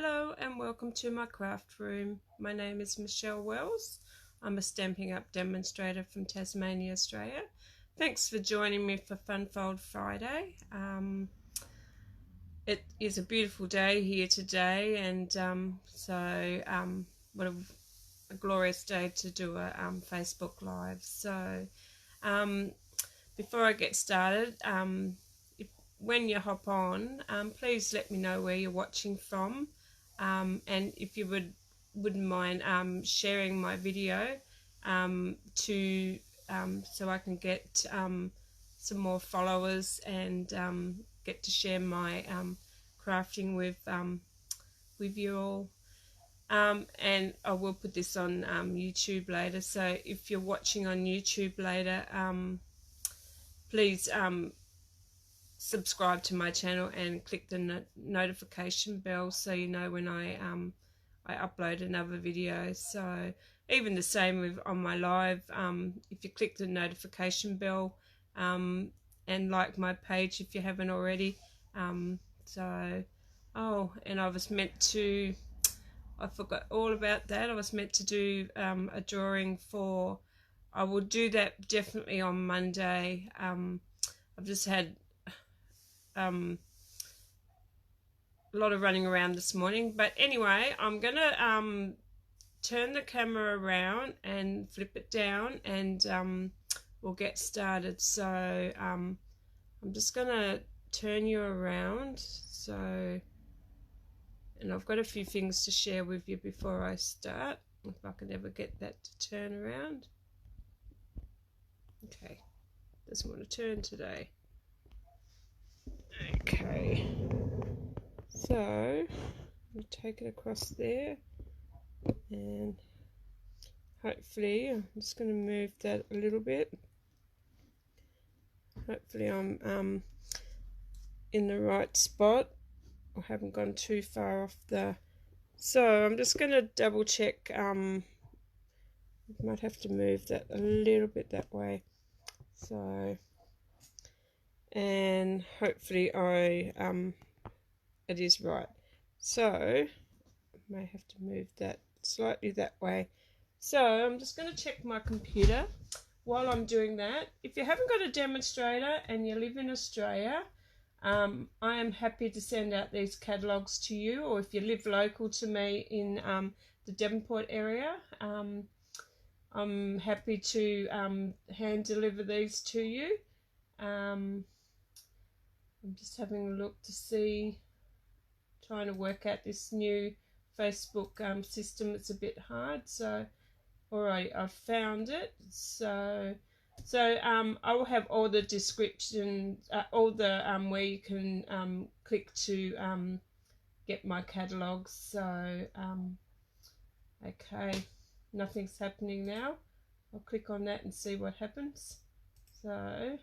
Hello and welcome to my craft room. My name is Michelle Wells. I'm a Stampin' Up demonstrator from Tasmania, Australia. Thanks for joining me for Funfold Friday. It is a beautiful day here today, and what a glorious day to do a Facebook Live. So before I get started, when you hop on, please let me know where you're watching from, and if you wouldn't mind sharing my video so I can get some more followers and get to share my crafting with you all. And I will put this on YouTube later, so if you're watching on YouTube later, please subscribe to my channel and click the notification bell so you know when I upload another video. So even the same with on my live, if you click the notification bell and like my page if you haven't already. And I was meant to, I forgot all about that. I was meant to do a drawing for, I will do that definitely on Monday. I've just had a lot of running around this morning, but anyway, I'm gonna turn the camera around and flip it down, and we'll get started. So I'm just gonna turn you around, so, and I've got a few things to share with you before I start, if I can ever get that to turn around. Okay, doesn't want to turn today. Okay, so I'll take it across there, and hopefully I'm just going to move that a little bit. Hopefully I'm in the right spot. I haven't gone too far off the, so I'm just going to double check. Might have to move that a little bit that way, so, and hopefully it is right. So I may have to move that slightly that way. So I'm just going to check my computer while I'm doing that. If you haven't got a demonstrator and you live in Australia, I am happy to send out these catalogues to you, or if you live local to me in the Devonport area, I'm happy to hand deliver these to you. I'm just having a look to see, trying to work out this new Facebook system. It's a bit hard, so alright, I've found it. So I will have all the description, all the where you can click to get my catalogues. So okay, nothing's happening now. I'll click on that and see what happens. So,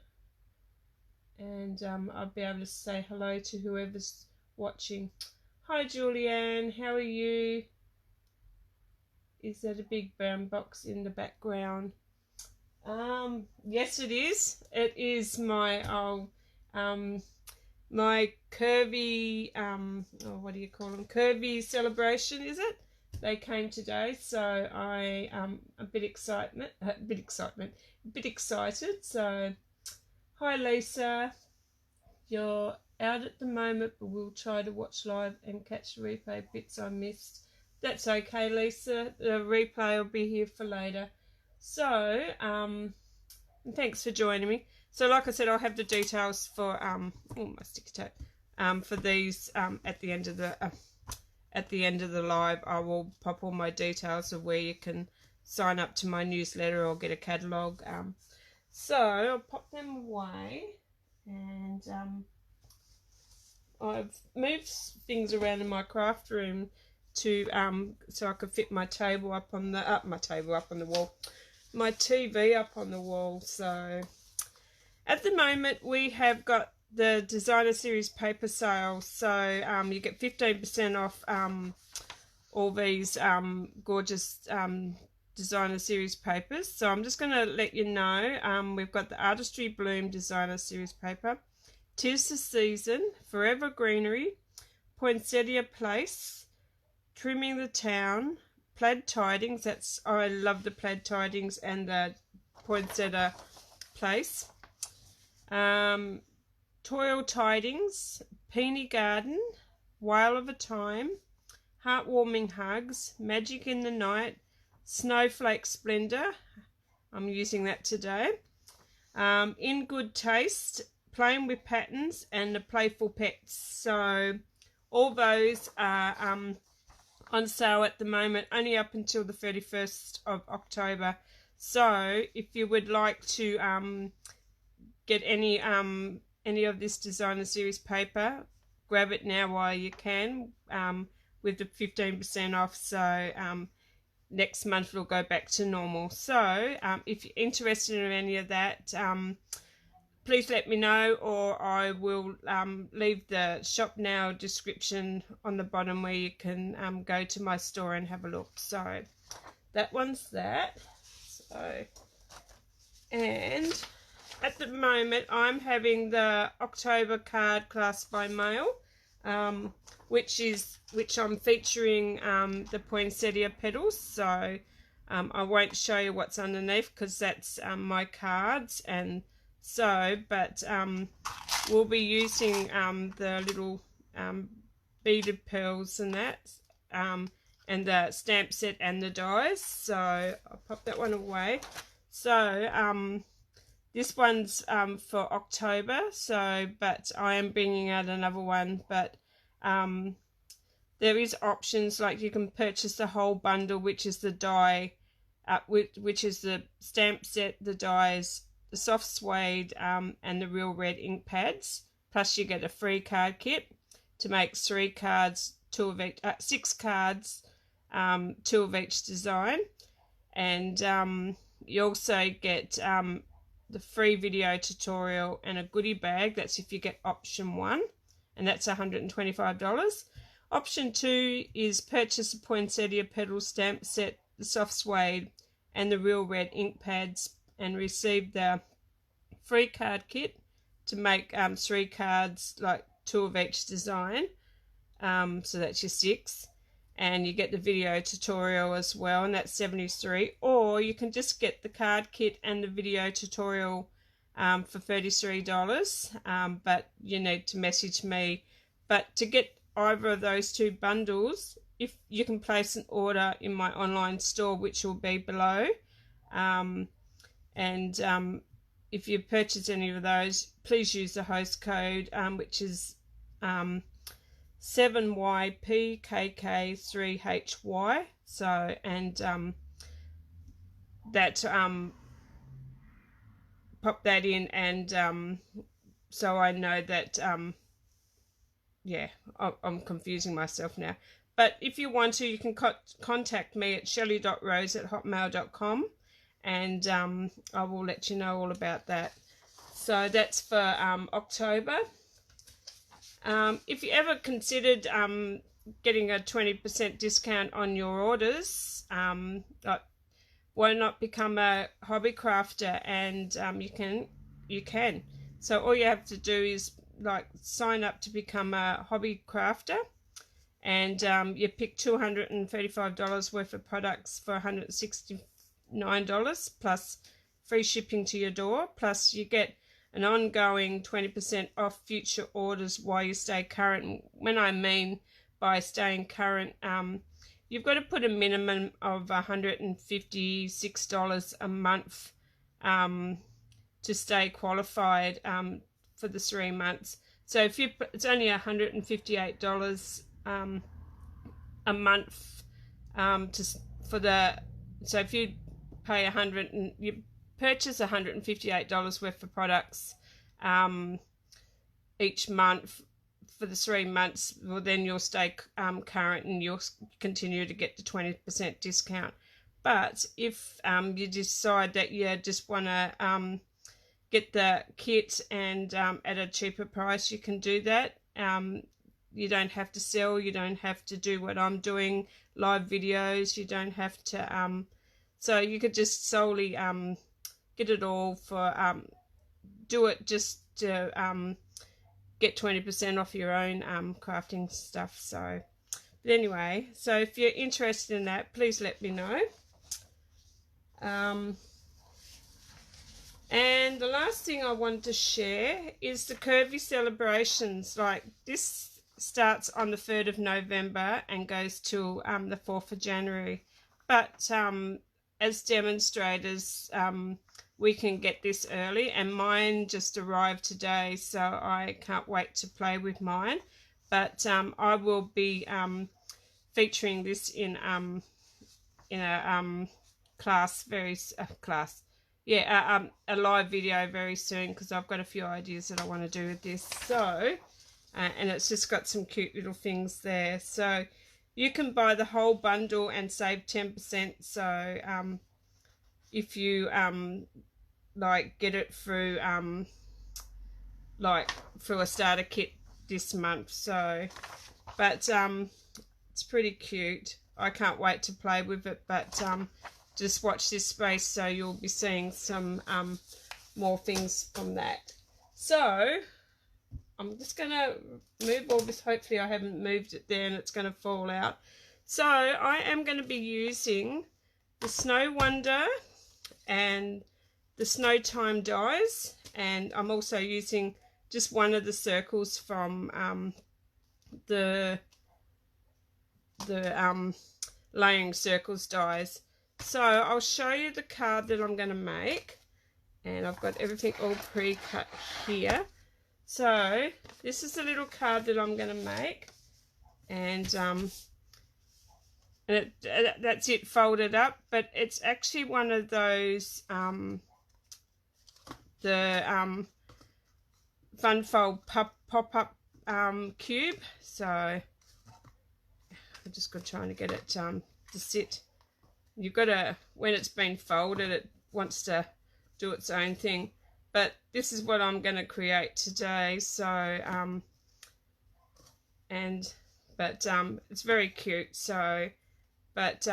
and I'll be able to say hello to whoever's watching. Hi Julianne, how are you? Is that a big brown box in the background? Yes it is. It is my my curvy what do you call them? Curvy celebration, is it? They came today, so I a bit excited. So hi Lisa, you're out at the moment, but we'll try to watch live and catch the replay bits I missed. That's okay, Lisa. The replay will be here for later. So, thanks for joining me. So, like I said, I'll have the details for oh, my sticky tape for these at the end of the live. I will pop all my details of where you can sign up to my newsletter or get a catalogue. So I'll pop them away, and I've moved things around in my craft room to so I could fit my table up on the wall, my TV up on the wall. So at the moment we have got the designer series paper sale, so you get 15% off all these gorgeous designer series papers. So I'm just going to let you know, we've got the Artistry Bloom designer series paper, Tis the Season, Forever Greenery, Poinsettia Place, Trimming the Town, plaid tidings. I love the plaid tidings and the poinsettia place. Toil Tidings, Peony Garden, Whale of a Time, Heartwarming Hugs, Magic in the Night, Snowflake Splendor. I'm using that today. In Good Taste, Playing with Patterns, and The Playful Pets. So all those are on sale at the moment, only up until the 31st of October. So if you would like to get any of this designer series paper, grab it now while you can, with the 15% off. So next month it'll go back to normal. So if you're interested in any of that, please let me know, or I will leave the shop now description on the bottom where you can go to my store and have a look. So that one's that. So, and at the moment I'm having the October card class by mail, which I'm featuring the poinsettia petals. So I won't show you what's underneath because that's my cards, and so but we'll be using the little beaded pearls and that, and the stamp set and the dies. So I'll pop that one away. So this one's for October, so but I am bringing out another one, but there is options, like you can purchase the whole bundle, which is the die, which is the stamp set, the dies, the soft suede, and the real red ink pads, plus you get a free card kit to make 3 cards, 2 of each, 6 cards, 2 of each design, and you also get the free video tutorial and a goodie bag. That's if you get option 1, and that's $125. Option 2 is purchase a poinsettia petal stamp set, the soft suede, and the real red ink pads, and receive the free card kit to make 3 cards, like 2 of each design. So that's your 6. And you get the video tutorial as well, and that's $73. Or you can just get the card kit and the video tutorial for $33. But you need to message me. But to get either of those 2 bundles, if you can place an order in my online store, which will be below. If you purchase any of those, please use the host code, which is 7YPKK3HY. So, and that pop that in, and so I know that yeah, I'm confusing myself now. But if you want to, you can contact me at shelley.rose@hotmail.com, and I will let you know all about that. So that's for October. If you ever considered getting a 20% discount on your orders, why not become a hobby crafter? And you can. So all you have to do is sign up to become a hobby crafter, and you pick $235 worth of products for $169 plus free shipping to your door, plus you get an ongoing 20% off future orders while you stay current. When I mean by staying current, you've got to put a minimum of $156 a month to stay qualified for the 3 months. So if it's only $158 a month so if you pay you purchase $158 worth of products each month for the 3 months, well then you'll stay current and you'll continue to get the 20% discount. But if you decide that you just want to get the kit and at a cheaper price, you can do that. You don't have to sell, you don't have to do what I'm doing, live videos, you don't have to so you could just solely get it all for do it just to get 20% off your own crafting stuff. So But anyway, so if you're interested in that, please let me know. And the last thing I wanted to share is the Curvy celebrations. Like, this starts on the 3rd of November and goes till the 4th of January. But as demonstrators, we can get this early, and mine just arrived today, so I can't wait to play with mine. But I will be featuring this in a a live video very soon, because I've got a few ideas that I want to do with this. So and it's just got some cute little things there, so you can buy the whole bundle and save 10%. So if you like get it through through a starter kit this month. So but it's pretty cute. I can't wait to play with it. But just watch this space, so you'll be seeing some more things from that. So I'm just going to move all this. Hopefully I haven't moved it there and it's going to fall out. So I am going to be using the Snow Wonder and the Snow Time dies, and I'm also using just one of the circles from the layering circles dies. So I'll show you the card that I'm going to make, and I've got everything all pre-cut here. So this is the little card that I'm going to make, and that's it folded up. But it's actually one of those the Fun Fold pop-up cube. So I'm just trying to get it to sit. You've got to, when it's been folded, it wants to do its own thing. But this is what I'm going to create today. So it's very cute. So but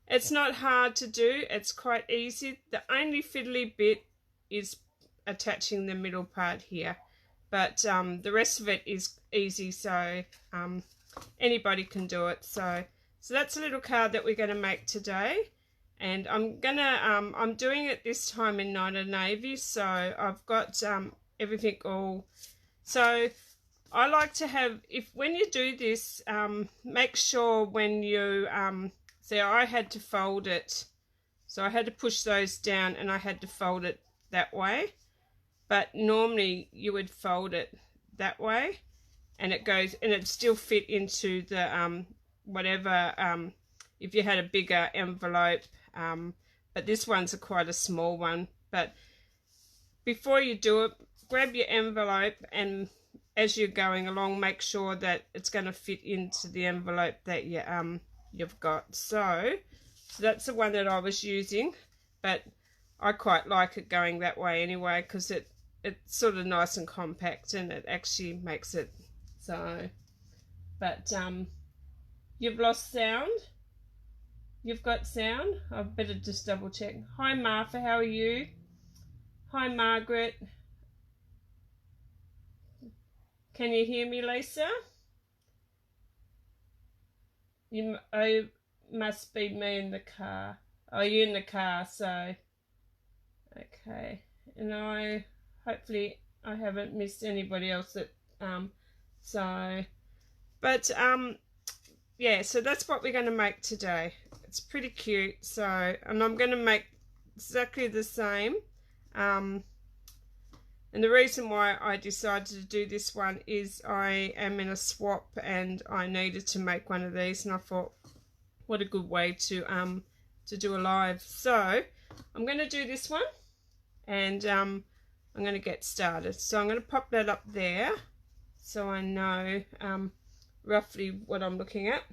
it's not hard to do. It's quite easy. The only fiddly bit is attaching the middle part here, but the rest of it is easy. So anybody can do it. So that's a little card that we're going to make today, and I'm doing it this time in Night of Navy. So I've got everything all. So I like to have, when you do this, make sure when you see, I had to fold it, so I had to push those down and I had to fold it that way. But normally you would fold it that way, and it goes, and it still fit into the whatever, if you had a bigger envelope, but this one's quite a small one. But before you do it, grab your envelope, and as you're going along, make sure that it's going to fit into the envelope that you've got. So that's the one that I was using, but I quite like it going that way anyway, because it's sort of nice and compact, and it actually makes it so. But you've lost sound. You've got sound. I better just double check. Hi Martha, how are you? Hi Margaret. Can you hear me, Lisa? You must be me in the car. Oh, you're in the car, so okay. And hopefully I haven't missed anybody else that yeah, so that's what we're going to make today. It's pretty cute. So, and I'm going to make exactly the same. And the reason why I decided to do this one is I am in a swap and I needed to make one of these, and I thought, what a good way to do a live. So I'm going to do this one, and I'm going to get started. So I'm going to pop that up there so I know roughly what I'm looking at.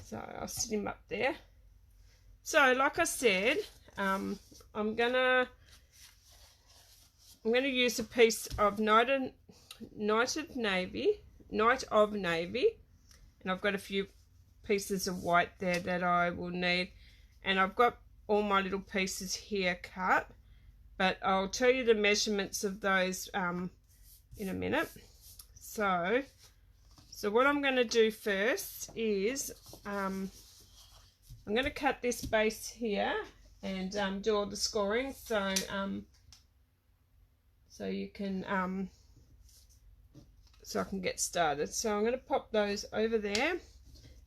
So I'll sit him up there. So like I said, I'm going to use a piece of Night of Navy, and I've got a few pieces of white there that I will need, and I've got all my little pieces here cut, but I'll tell you the measurements of those in a minute. So So what I'm going to do first is I'm going to cut this base here and do all the scoring, so so you can so I can get started. So I'm going to pop those over there.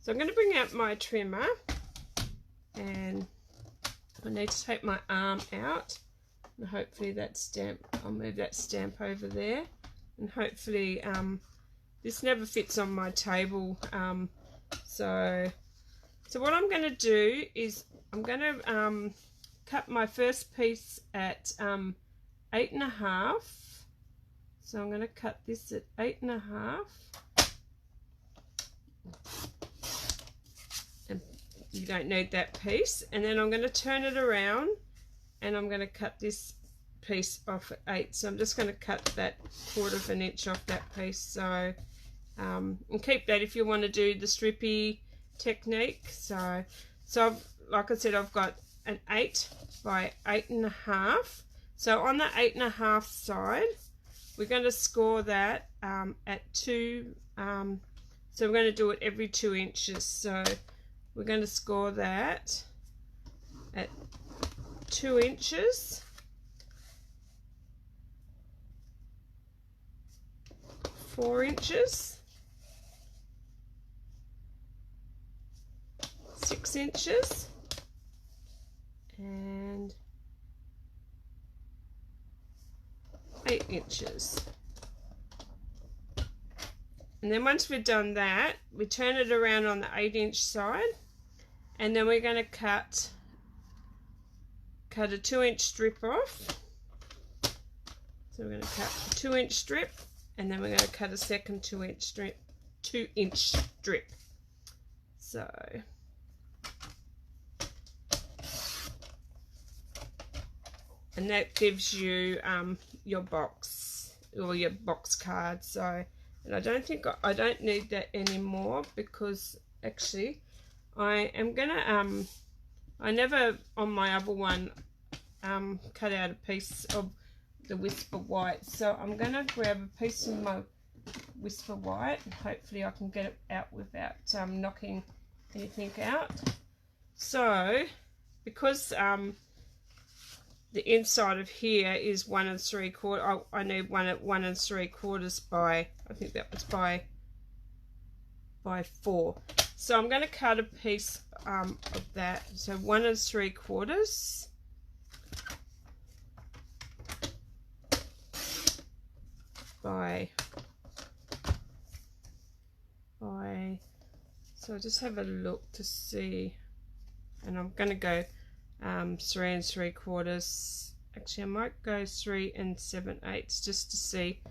So I'm going to bring out my trimmer, and I need to take my arm out, and hopefully that stamp, I'll move that stamp over there, and hopefully this never fits on my table. So what I'm going to do is I'm going to cut my first piece at 8.5. So I'm going to cut this at 8.5. And you don't need that piece. And then I'm going to turn it around and I'm going to cut this piece off at 8. So I'm just going to cut that 1/4 inch off that piece. So and keep that if you want to do the strippy technique. So I've, like I said, I've got an 8 by 8.5. So on the 8.5 side, we're going to score that at 2. So we're going to do it every 2 inches. So we're going to score that at 2 inches. 4 inches. 6 inches. And 8 inches. And then once we've done that, we turn it around on the 8-inch side, and then we're going to cut a 2-inch strip off. So we're going to cut a 2-inch strip, and then we're going to cut a second 2-inch strip. So and that gives you your box or your box card. So, and I don't think I don't need that anymore, because actually I am gonna I never on my other one cut out a piece of the Whisper White, so I'm gonna grab a piece of my Whisper White and hopefully I can get it out without knocking anything out. So because the inside of here is 1 3/4. I need one at 1 3/4 by, I think that was by 4. So I'm going to cut a piece of that. So 1 3/4 by. So I'll just have a look to see, and I'm going to go 3 3/4. Actually, I might go 3 7/8 just to see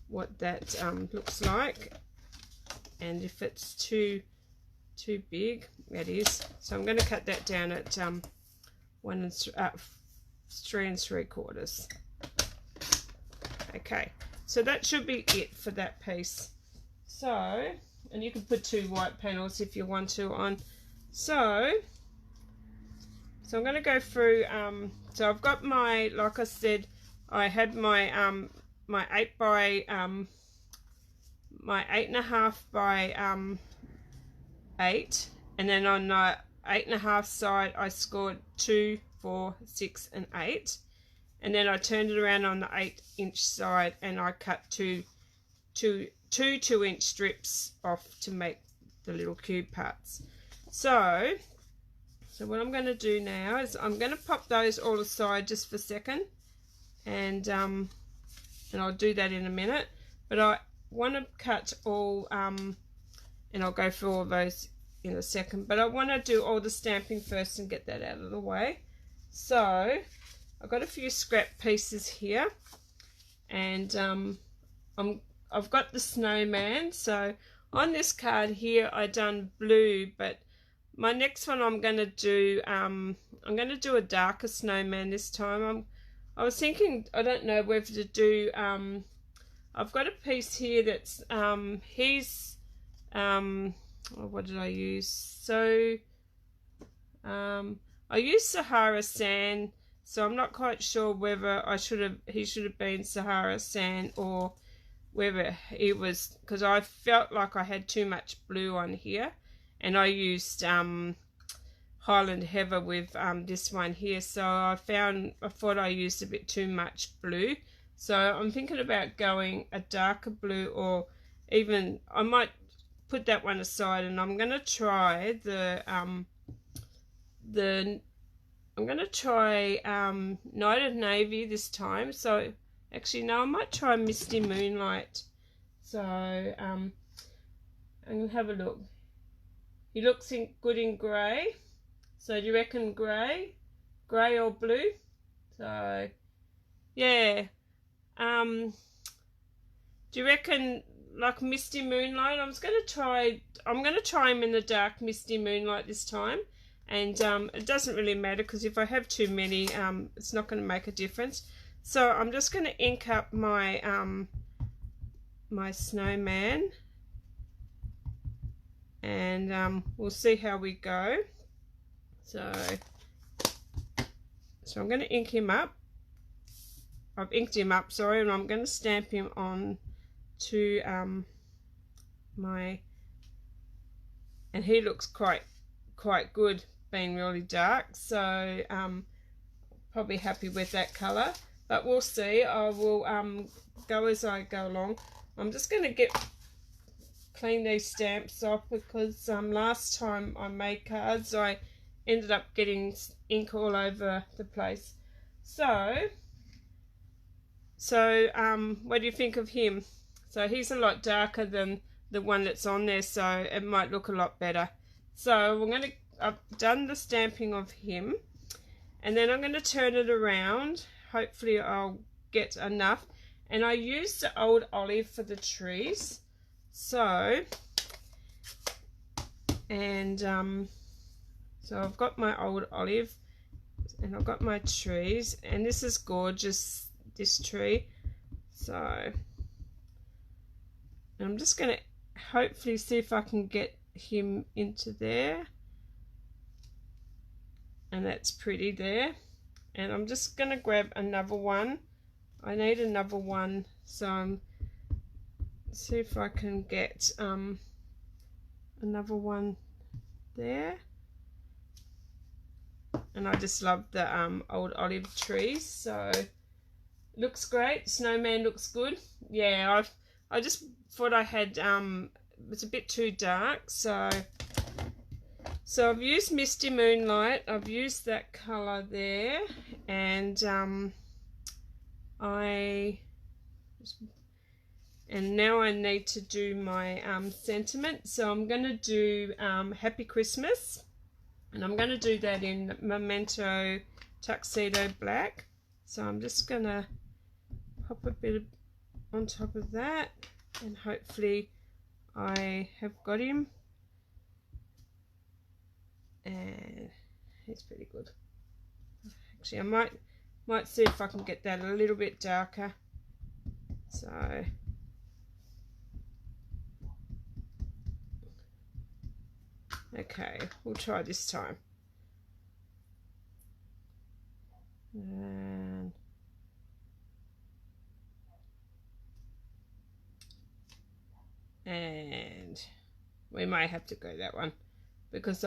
what that looks like, and if it's too big, that is. So I'm going to cut that down at 3 3/4. Okay, so that should be it for that piece. So, and you can put 2 white panels if you want to on. So I'm going to go through, so I've got my, like I said, I had my my 8 by my 8.5 by 8, and then on the 8.5 side I scored 2, 4, 6 and 8, and then I turned it around on the 8-inch side and I cut two 2-inch strips off to make the little cube parts. So what I'm going to do now is I'm going to pop those all aside just for a second, and I'll do that in a minute. But I want to cut all, and I'll go through all those in a second. But I want to do all the stamping first and get that out of the way. So I've got a few scrap pieces here, and I've got the snowman. So on this card here I done blue, but my next one I'm going to do I'm going to do a darker snowman this time. I was thinking, I don't know whether to do I've got a piece here that's what did I use? So I used Sahara Sand, so I'm not quite sure whether he should have been Sahara Sand or whether it was because I felt like I had too much blue on here, and I used Highland Heather with this one here, so I thought I used a bit too much blue. So I'm thinking about going a darker blue, or even I might put that one aside, and I'm going to try I'm going to try Night of Navy this time. So actually, no, I might try Misty Moonlight. So I'm going to have a look. He looks good in grey. So do you reckon grey or blue? So yeah. Do you reckon like Misty Moonlight? I'm going to try him in the dark Misty Moonlight this time. And it doesn't really matter, because if I have too many, it's not going to make a difference. So I'm just going to ink up my my snowman, and we'll see how we go. So I'm going to ink him up. I've inked him up, sorry, and I'm going to stamp him on to and he looks quite good, being really dark, so probably happy with that colour, but we'll see. I will go as I go along. I'm just going to clean these stamps off, because last time I made cards I ended up getting ink all over the place. So what do you think of him? So he's a lot darker than the one that's on there, so it might look a lot better. So I've done the stamping of him, and then I'm going to turn it around. Hopefully I'll get enough. And I used the old olive for the trees. So I've got my old olive, and I've got my trees, and this is gorgeous, this tree. So I'm just going to hopefully see if I can get him into there, and that's pretty there. And I'm just going to grab another one. I need another one, so see if I can get another one there. And I just love the old olive trees, so looks great. Snowman looks good. Yeah, I just thought I had it's a bit too dark, so I've used Misty Moonlight. I've used that colour there, and now I need to do my sentiment. So I'm going to do Happy Christmas, and I'm going to do that in Memento Tuxedo Black. So I'm just going to pop a bit on top of that, and hopefully I have got him, and he's pretty good. Actually, I might see if I can get that a little bit darker. So okay, we'll try this time. And we may have to go that one, because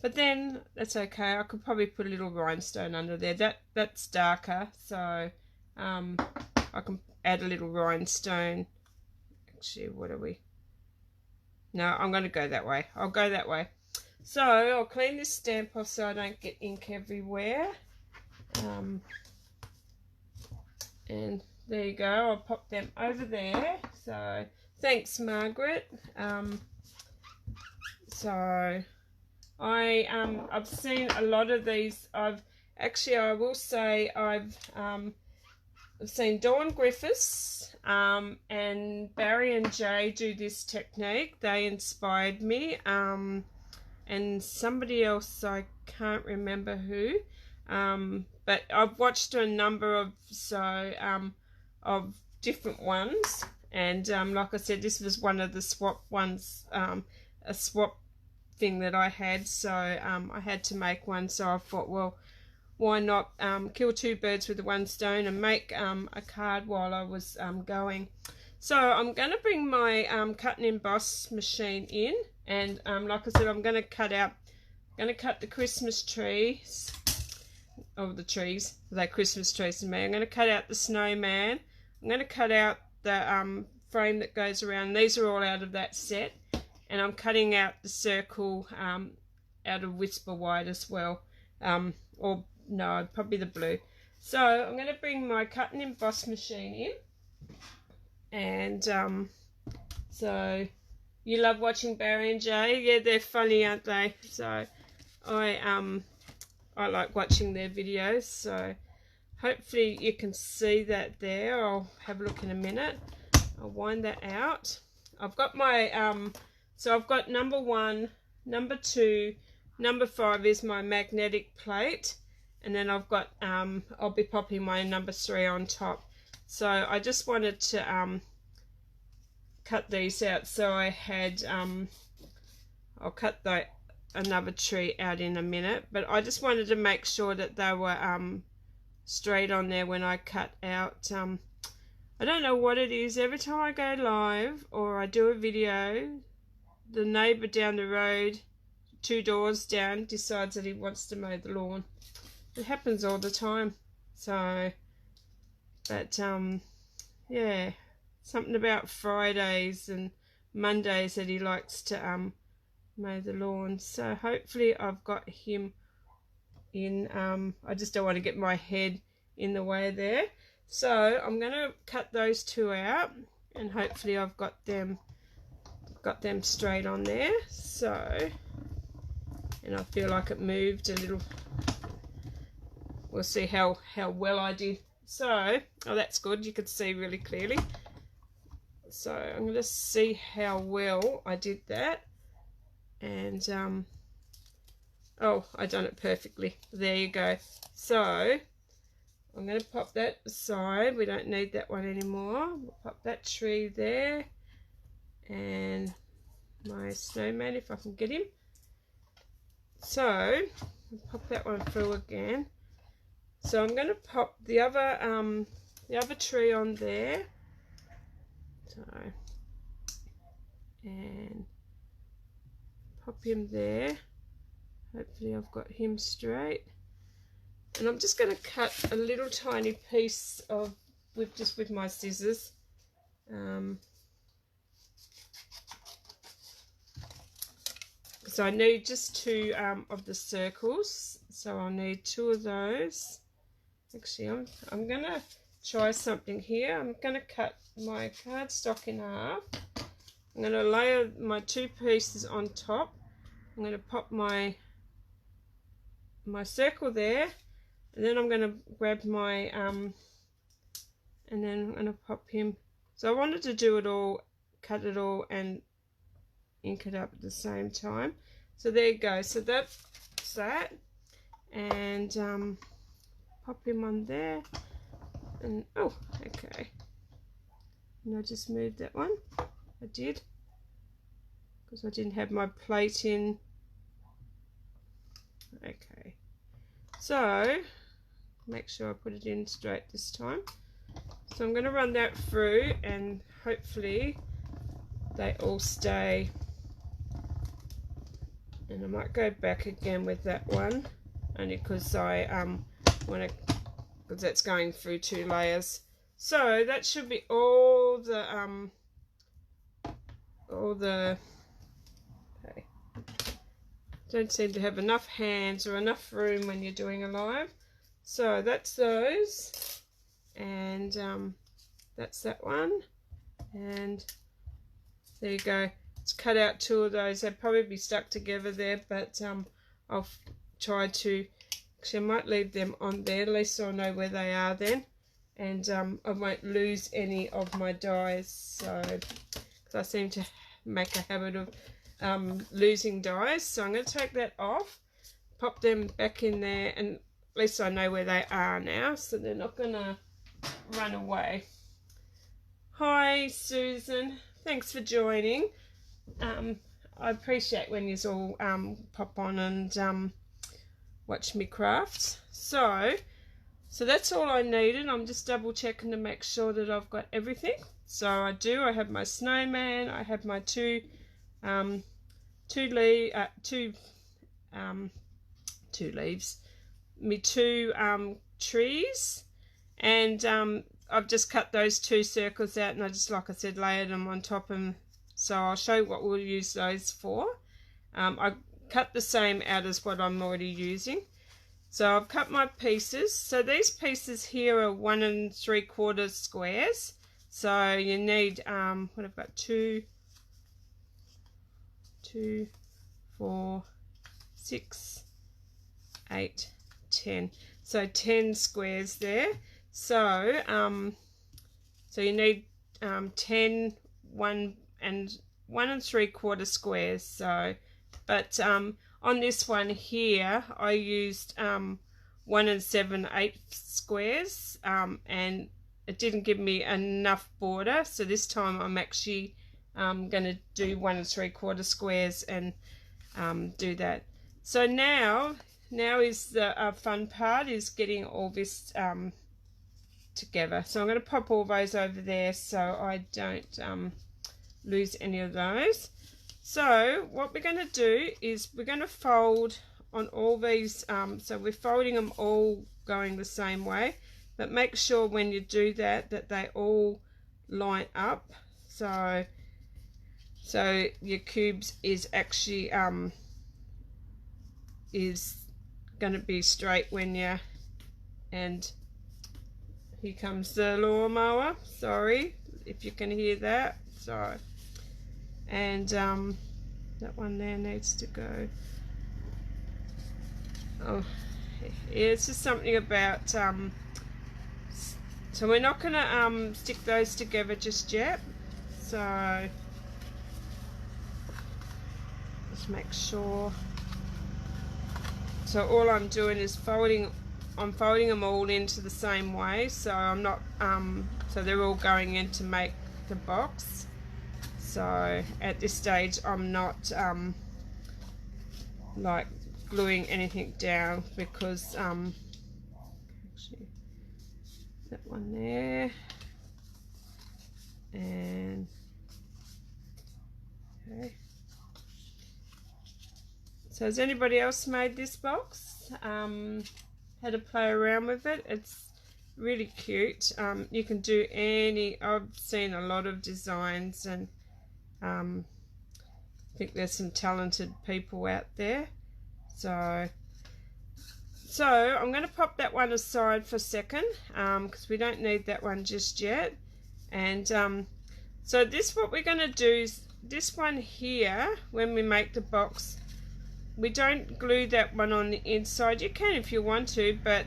but then that's okay. I could probably put a little rhinestone under there. That's darker, so I can add a little rhinestone. Actually, what are we? No, I'm going to go that way. I'll go that way. So I'll clean this stamp off so I don't get ink everywhere. And there you go. I'll pop them over there. So thanks, Margaret. So I've seen a lot of these. I will say I've seen Dawn Griffiths and Barry and Jay do this technique. They inspired me, and somebody else, I can't remember who, but I've watched a number of different ones, and like I said, this was one of the swap ones, a swap thing that I had, so I had to make one. So I thought, well, why not kill two birds with one stone and make a card while I was going. So I'm going to bring my cut and emboss machine in, and like I said, I'm going to cut the Christmas trees, the trees, they're Christmas trees to me. I'm going to cut out the snowman. I'm going to cut out the frame that goes around. These are all out of that set, and I'm cutting out the circle out of Whisper White as well, or no, probably the blue. So I'm going to bring my cut and emboss machine in. And so you love watching Barry and Jay? Yeah, they're funny, aren't they? So I like watching their videos. So hopefully you can see that there. I'll have a look in a minute. I'll wind that out. I've got my so I've got number 1, number 2, number 5 is my magnetic plate, and then I've got I'll be popping my number 3 on top. So I just wanted to cut these out. So I had I'll cut another tree out in a minute, but I just wanted to make sure that they were straight on there when I cut out. I don't know what it is. Every time I go live or I do a video, the neighbour down the road, 2 doors down, decides that he wants to mow the lawn. It happens all the time. So but yeah, something about Fridays and Mondays that he likes to mow the lawn. So hopefully I've got him in. I just don't want to get my head in the way there. So I'm going to cut those 2 out, and hopefully I've got them straight on there. So, and I feel like it moved a little. We'll see how well I did. So, oh, that's good. You can see really clearly. So I'm going to see how well I did that. And, oh, I done it perfectly. There you go. So I'm going to pop that aside. We don't need that one anymore. We'll pop that tree there. And my snowman, if I can get him. So I'll pop that one through again. So I'm going to pop the other tree on there. So, and pop him there. Hopefully I've got him straight. And I'm just going to cut a little tiny piece of with my scissors. So I need just 2 of the circles. So I'll need 2 of those. Actually, I'm going to try something here. I'm going to cut my cardstock in half. I'm going to layer my 2 pieces on top. I'm going to pop my circle there, and then I'm going to grab my and then I'm going to pop him. So I wanted to do it all, cut it all, and ink it up at the same time. So there you go. So that's that, and pop him on there, and oh, okay. And I just moved that one. I did, because I didn't have my plate in. Okay, so make sure I put it in straight this time. So I'm going to run that through, and hopefully they all stay. And I might go back again with that one, only because I want to, because that's going through 2 layers. So that should be all the okay. Don't seem to have enough hands or enough room when you're doing a live. So that's those, and that's that one, and there you go. It's cut out 2 of those. They'd probably be stuck together there, but I'll try to, actually I might leave them on there, at least I'll know where they are then, and I won't lose any of my dies. So, because I seem to make a habit of losing dies, so I'm going to take that off, pop them back in there, and at least I know where they are now, so they're not going to run away. Hi Susan, thanks for joining. I appreciate when you all pop on and watch me craft. So that's all I needed. I'm just double checking to make sure that I've got everything. So I do. I have my snowman. I have my two leaves, me two trees, and I've just cut those 2 circles out, and I just, like I said, layered them on top, and so I'll show you what we'll use those for. I cut the same out as what I'm already using. So I've cut my pieces. So these pieces here are 1 3/4 squares. So you need what I've got 2, 4, 6, 8, 10. So 10 squares there. So so you need 10 1 3/4 squares. So but on this one here I used 1 7/8 squares, and it didn't give me enough border, so this time I'm actually going to do 1 3/4 squares and do that. So now is the fun part, is getting all this together. So I'm going to pop all those over there so I don't lose any of those. So what we're going to do is we're going to fold on all these, so we're folding them all going the same way, but make sure when you do that they all line up, so your cubes is actually is going to be straight when you, and here comes the lawnmower, sorry if you can hear that. So and that one there needs to go. Oh yeah, it's just something about so we're not going to stick those together just yet, so just make sure. So all I'm doing is folding them all into the same way, so I'm not so they're all going in to make the box. So at this stage I'm not like gluing anything down, because actually that one there, and okay. So has anybody else made this box? Had to play around with it. It's really cute. You can do any, I've seen a lot of designs, and I think there's some talented people out there. So I'm going to pop that one aside for a second, because we don't need that one just yet. And so what we're going to do is this one here, when we make the box, we don't glue that one on the inside. You can if you want to, but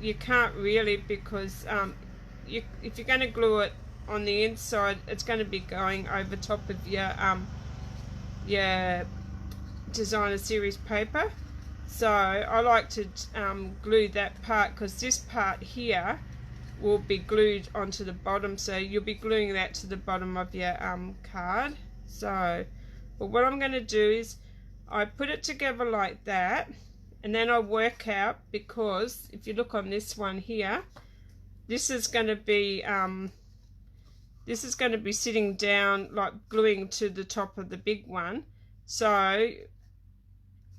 you can't really, because if you're going to glue it on the inside, it's going to be going over top of your designer series paper. So I like to glue that part, because this part here will be glued onto the bottom, so you'll be gluing that to the bottom of your card. So but what I'm going to do is I put it together like that, and then I work out, because if you look on this one here, this is going to be sitting down, like gluing to the top of the big one. So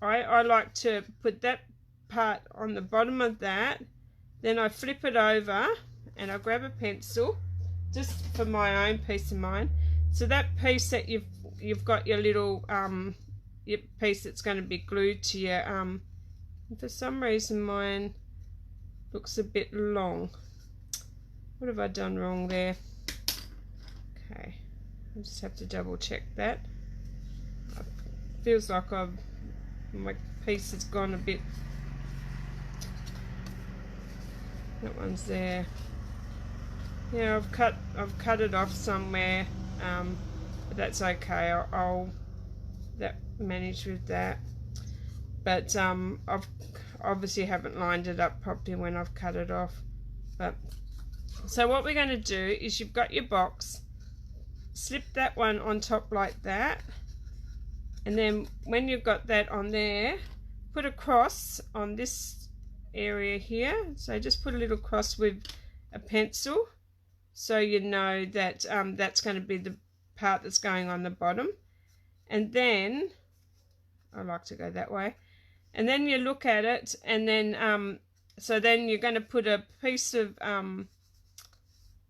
I like to put that part on the bottom of that, then I flip it over and I grab a pencil just for my own peace of mind. So that piece that you've got your little your piece that's going to be glued to your for some reason mine looks a bit long. What have I done wrong there? Okay, I just have to double check that. It feels like my piece has gone a bit. That one's there. Yeah, I've cut it off somewhere, but that's okay. I'll manage with that. But I've obviously haven't lined it up properly when I've cut it off. But so what we're going to do is, you've got your box, slip that one on top like that, and then when you've got that on there, put a cross on this area here. So just put a little cross with a pencil, so you know that that's going to be the part that's going on the bottom. And then I like to go that way, and then you look at it, and then so then you're going to put a piece of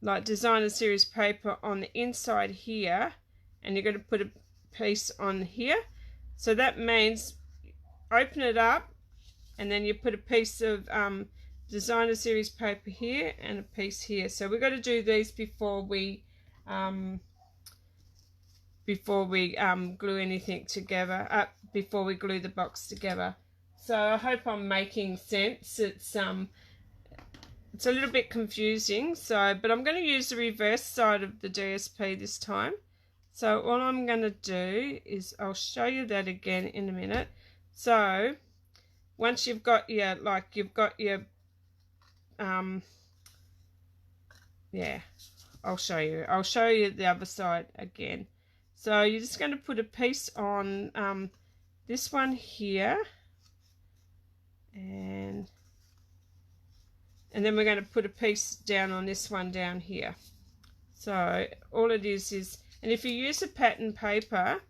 like designer series paper on the inside here, and you're going to put a piece on here. So that means open it up, and then you put a piece of designer series paper here and a piece here. So we've got to do these before we glue anything together, before we glue the box together. So I hope I'm making sense. It's a little bit confusing, but I'm going to use the reverse side of the DSP this time. So all I'm going to do is, I'll show you that again in a minute. So once you've got your, yeah, I'll show you the other side again. So you're just going to put a piece on this one here, and then we're going to put a piece down on this one down here. So all it is, and if you use a pattern paper,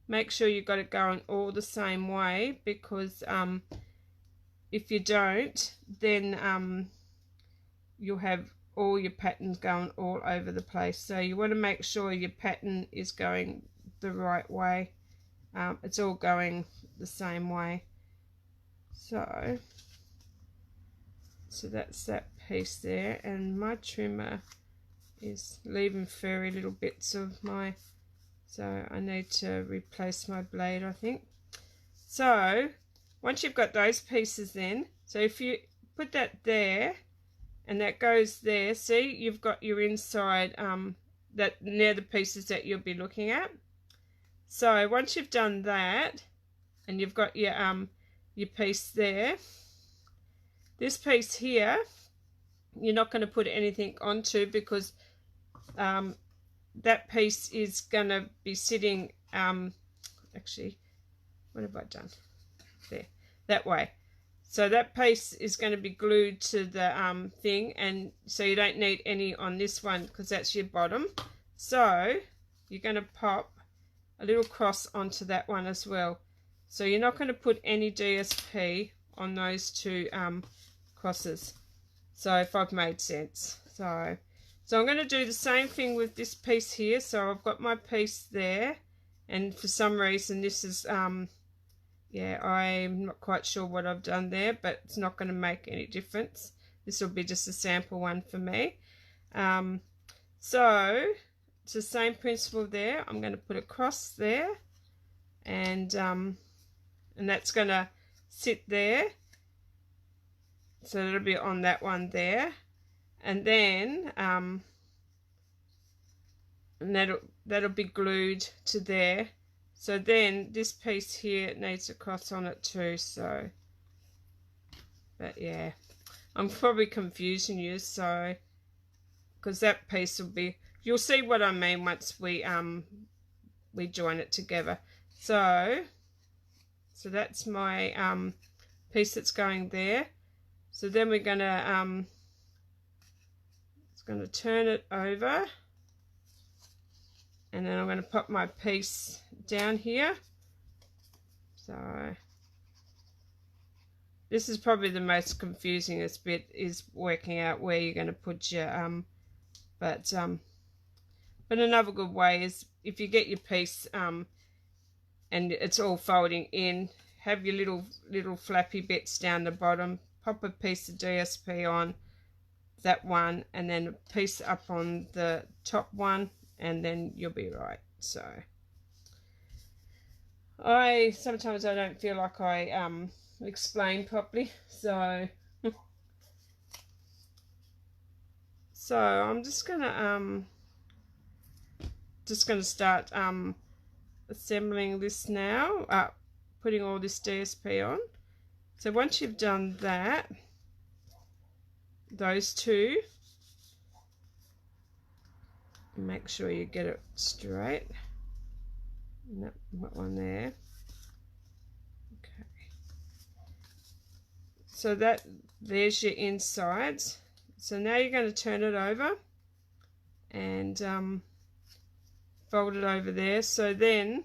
make sure you've got it going all the same way, because if you don't, then you'll have all your patterns going all over the place. So you want to make sure your pattern is going the right way. It's all going the same way. So that's that piece there, and my trimmer is leaving furry little bits of my, so I need to replace my blade, I think. So once you've got those pieces then, so if you put that there and that goes there, see, you've got your inside, that near the pieces that you'll be looking at. So once you've done that and you've got your piece there, this piece here you're not going to put anything onto, because that piece is going to be sitting, actually, what have I done? There, that way. So that piece is going to be glued to the thing, and so you don't need any on this one because that's your bottom. So you're going to pop a little cross onto that one as well. So you're not going to put any DSP on those two crosses. So if I've made sense. So I'm going to do the same thing with this piece here. So I've got my piece there, and for some reason this is yeah, I'm not quite sure what I've done there, but it's not going to make any difference. This will be just a sample one for me. So it's the same principle there. I'm going to put a cross there, and that's going to sit there. So it'll be on that one there, and then and that'll be glued to there. So then this piece here needs a cross on it too. So, but yeah, I'm probably confusing you. So, because that piece will be, you'll see what I mean once we join it together. So that's my piece that's going there. So then we're gonna turn it over, and then I'm going to pop my piece down here. So this is probably the most confusingest bit, is working out where you're going to put your but another good way is, if you get your piece and it's all folding in, have your little flappy bits down the bottom, pop a piece of DSP on that one, and then a piece up on the top one, and then you'll be right. So sometimes I don't feel like I explain properly, so so I'm just gonna start assembling this now, putting all this DSP on. So once you've done that, those two, make sure you get it straight. And that one there. Okay. so there's your insides. So now you're going to turn it over and fold it over there. So then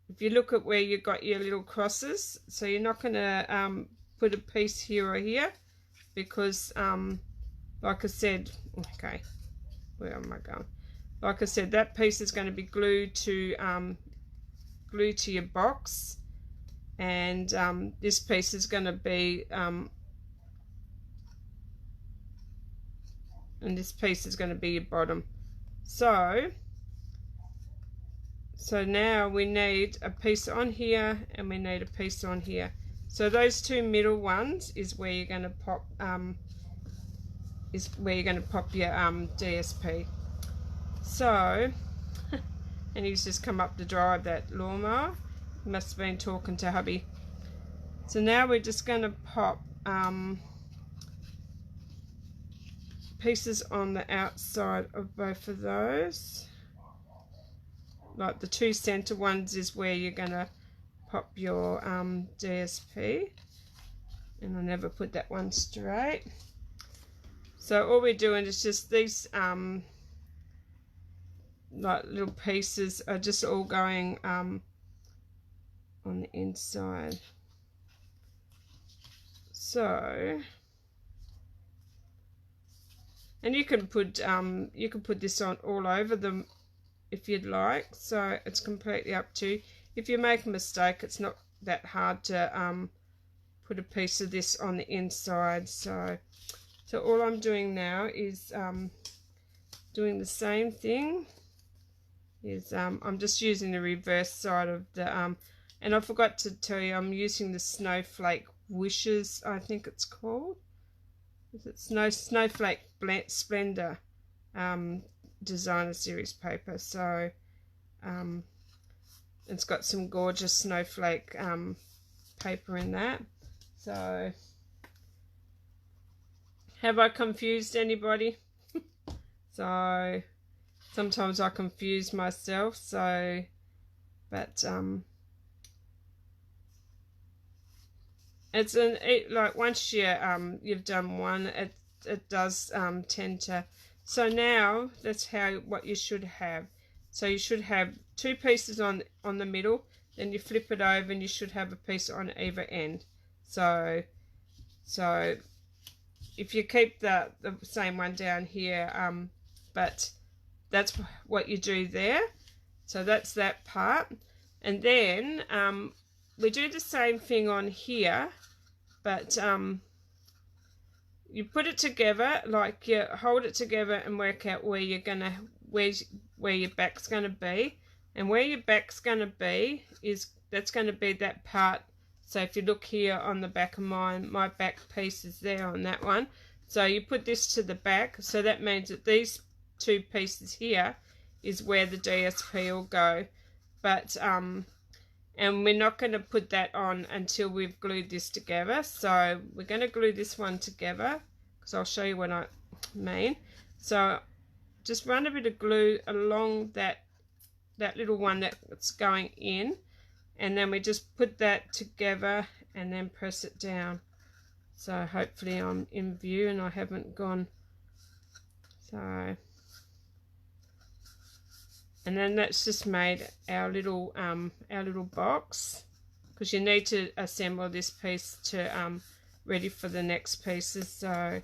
if you look at where you got your little crosses, so you're not going to put a piece here or here, because like I said, okay, where am I going? Like I said, that piece is going to be glued to your box, and this piece is going to be and this piece is going to be your bottom. So now we need a piece on here and we need a piece on here. So those two middle ones is where you're going to pop your DSP. So and he's just come up to drive that lawnmower. Must have been talking to hubby. So now we're just going to pop pieces on the outside of both of those. Like the two center ones is where you're going to pop your DSP. And I never put that one straight. So all we're doing is just these like little pieces are just all going on the inside. So, and you can put this on all over them if you'd like. So it's completely up to you. If you make a mistake, it's not that hard to put a piece of this on the inside. So all I'm doing now is doing the same thing. I'm just using the reverse side of the and I forgot to tell you, I'm using the Snowflake Wishes, I think it's called. Is it Snowflake Splendor designer series paper. So it's got some gorgeous snowflake paper in that. So have I confused anybody? So sometimes I confuse myself, so but it's like once you've done one, it does tend to. So now that's what you should have. So you should have two pieces on the middle, then you flip it over and you should have a piece on either end. So if you keep the same one down here, but that's what you do there. So that's that part. And then we do the same thing on here, but you put it together, like you hold it together and work out where you're gonna where your back's gonna be. And where your back's gonna be that's gonna be that part. So if you look here on the back of mine, my back piece is there on that one. So you put this to the back, so that means that these two pieces here is where the DSP will go. But and we're not going to put that on until we've glued this together. So we're going to glue this one together, because I'll show you what I mean. So just run a bit of glue along that little one that's going in, and then we just put that together and then press it down. So hopefully I'm in view and I haven't gone. So, and then that's just made our little box, because you need to assemble this piece to ready for the next pieces. So,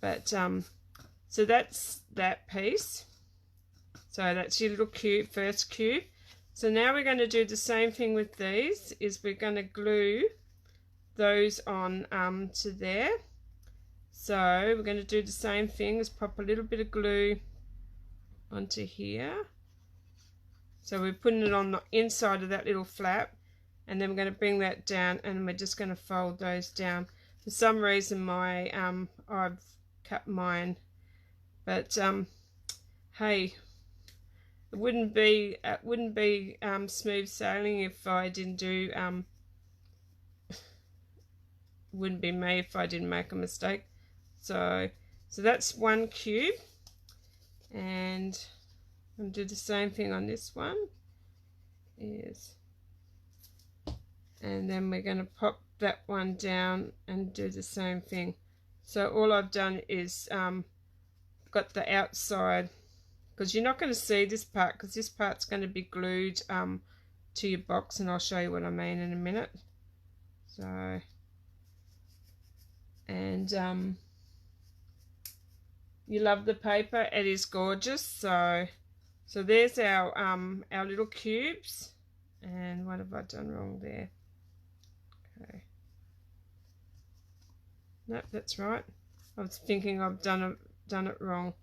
but so that's that piece. So that's your little cube, first cube. So now we're going to do the same thing with these. Is we're going to glue those on to there. So we're going to do the same thing, is pop a little bit of glue onto here. So we're putting it on the inside of that little flap, and then we're going to bring that down, and we're just going to fold those down. For some reason I've cut mine, but hey, it wouldn't be smooth sailing if I didn't do wouldn't be me if I didn't make a mistake. So that's one cube, and I'm going to do the same thing on this one. And then we're going to pop that one down and do the same thing. So all I've done is got the outside, because you're not going to see this part because this part's going to be glued to your box, and I'll show you what I mean in a minute. So, and you love the paper, it is gorgeous. So there's our little cubes. And what have I done wrong there? Okay, nope, that's right. I was thinking I've done it wrong.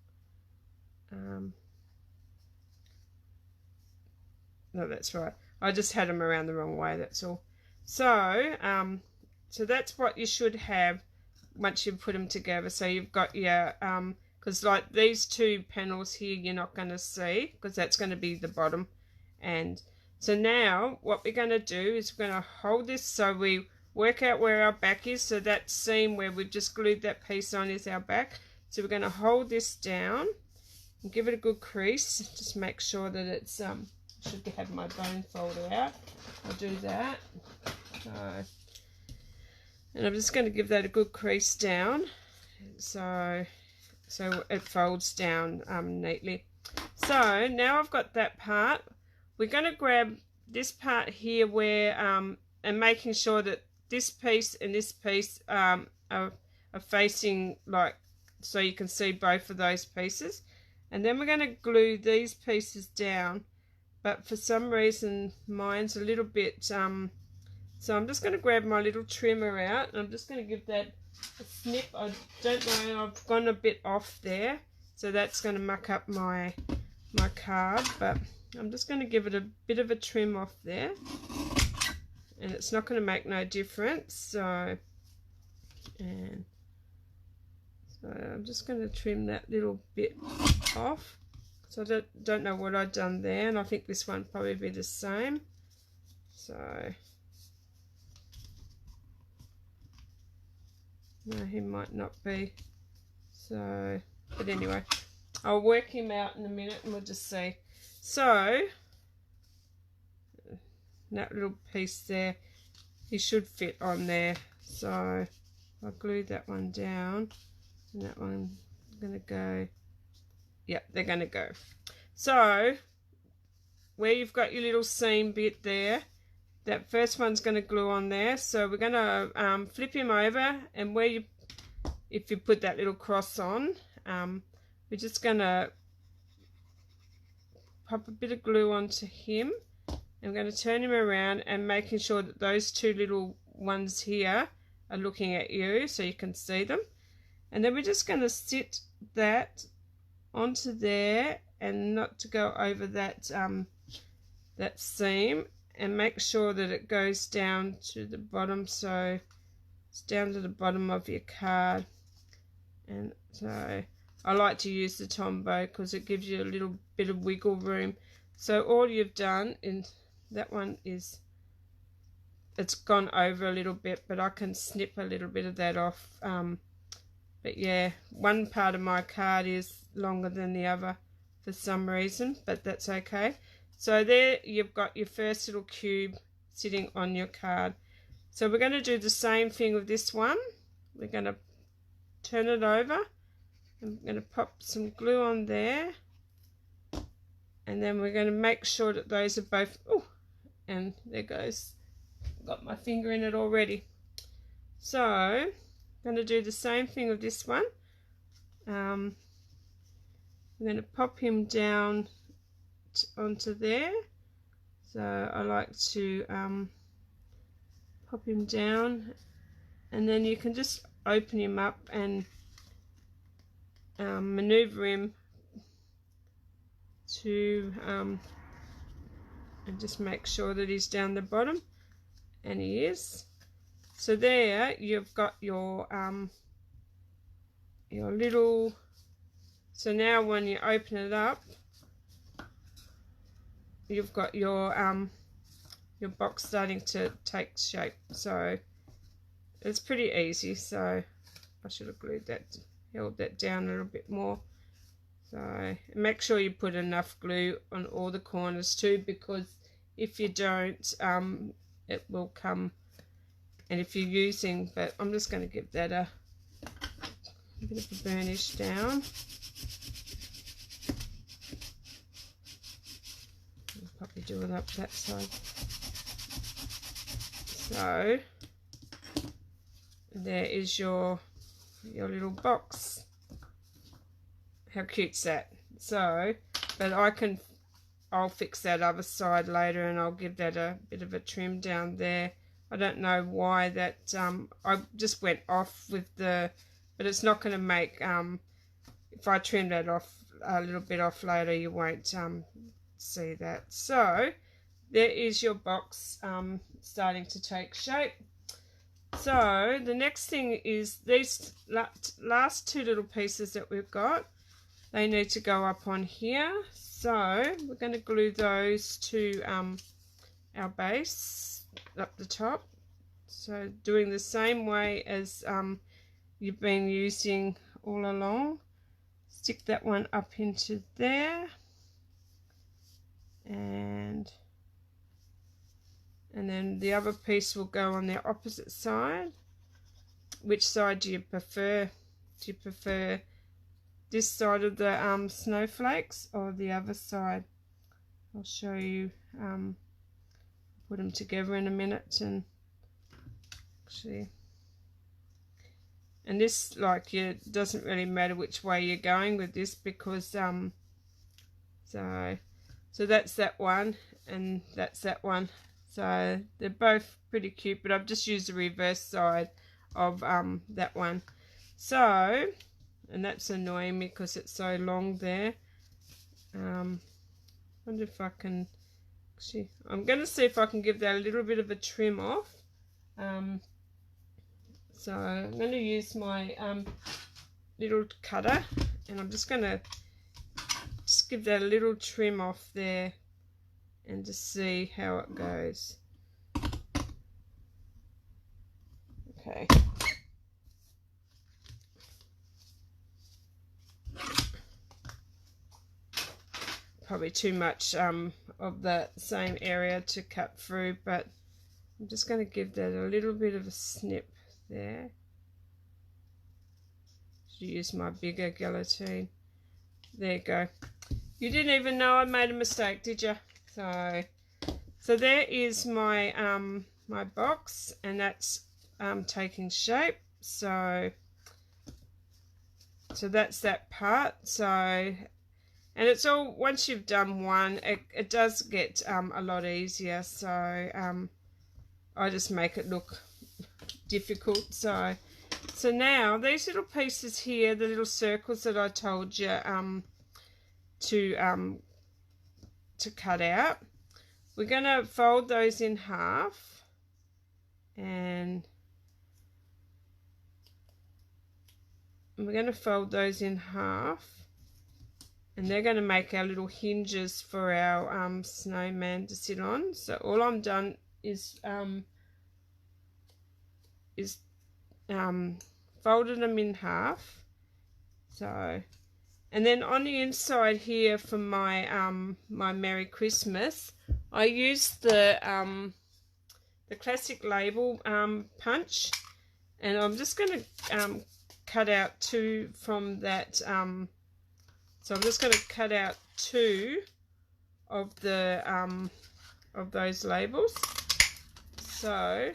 No, that's right. I just had them around the wrong way, that's all. So so that's what you should have once you put them together. So you've got your because like these two panels here you're not going to see because that's going to be the bottom. And so now what we're going to do is we're going to hold this, so we work out where our back is. So that seam where we've just glued that piece on is our back. So we're going to hold this down and give it a good crease. Just make sure that it's should have my bone folded out. I'll do that. And I'm just going to give that a good crease down, so it folds down neatly. So now I've got that part. We're going to grab this part here where and making sure that this piece and this piece are facing, like, so you can see both of those pieces. And then we're going to glue these pieces down, but for some reason mine's a little bit so I'm just going to grab my little trimmer out and I'm just going to give that a snip. I don't know, I've gone a bit off there, so that's going to muck up my card, but I'm just going to give it a bit of a trim off there, and it's not going to make no difference. So I'm just going to trim that little bit off. So I don't know what I've done there, and I think this one probably be the same. So no, he might not be. So, but anyway, I'll work him out in a minute and we'll just see. So that little piece there, he should fit on there. So I'll glue that one down, and that one gonna go. Yep, they're gonna go. So where you've got your little seam bit there, that first one's going to glue on there. So we're going to flip him over, and where you, if you put that little cross on, we're just going to pop a bit of glue onto him. I'm going to turn him around and making sure that those two little ones here are looking at you so you can see them. And then we're just going to sit that onto there and not to go over that that seam, and make sure that it goes down to the bottom, so it's down to the bottom of your card. And so I like to use the Tombow because it gives you a little bit of wiggle room. So all you've done in that one is it's gone over a little bit, but I can snip a little bit of that off. But yeah, one part of my card is longer than the other for some reason, but that's okay. So there you've got your first little cube sitting on your card. So we're going to do the same thing with this one. We're going to turn it over. I'm going to pop some glue on there. And then we're going to make sure that those are both... Oh, and there goes. Got my finger in it already. So I'm going to do the same thing with this one. I'm going to pop him down onto there. So I like to pop him down, and then you can just open him up and maneuver him to and just make sure that he's down the bottom, and he is. So there you've got your little, so now when you open it up, you've got your box starting to take shape. So it's pretty easy. So I should have glued that, held that down a little bit more. So make sure you put enough glue on all the corners too, because if you don't, it will come And if you're using, but I'm just going to give that a bit of a burnish down. I'll probably do it up that side. So there is your little box. How cute's that? So, but I'll fix that other side later, and I'll give that a bit of a trim down there. I don't know why that, I just went off with the, but it's not going to make, if I trim that off a little bit off later, you won't see that. So there is your box starting to take shape. So the next thing is these last two little pieces that we've got, they need to go up on here. So we're going to glue those to our base up the top. So doing the same way as you've been using all along. Stick that one up into there, and then the other piece will go on the opposite side. Which side do you prefer? Do you prefer this side of the snowflakes or the other side? I'll show you, put them together in a minute. And actually, and this, like, it doesn't really matter which way you're going with this, because so that's that one and that's that one. So they're both pretty cute, but I've just used the reverse side of that one. So, and that's annoying me because it's so long there. Wonder if I can actually, I'm going to see if I can give that a little bit of a trim off. So I'm going to use my little cutter, and I'm just going to just give that a little trim off there and just see how it goes. Okay. Probably too much of that same area to cut through, but I'm just going to give that a little bit of a snip there. Should use my bigger guillotine. There you go. You didn't even know I made a mistake, did you? So there is my my box, and that's taking shape. So that's that part. So, and it's all, once you've done one, it does get a lot easier. So I just make it look difficult. So now these little pieces here, the little circles that I told you to cut out, we're going to fold those in half, and we're going to fold those in half, and they're going to make our little hinges for our snowman to sit on. So all I'm done is folded them in half. So, and then on the inside here for my my Merry Christmas, I used the classic label punch, and I'm just going to cut out two from that. So I'm just going to cut out two of the of those labels. So,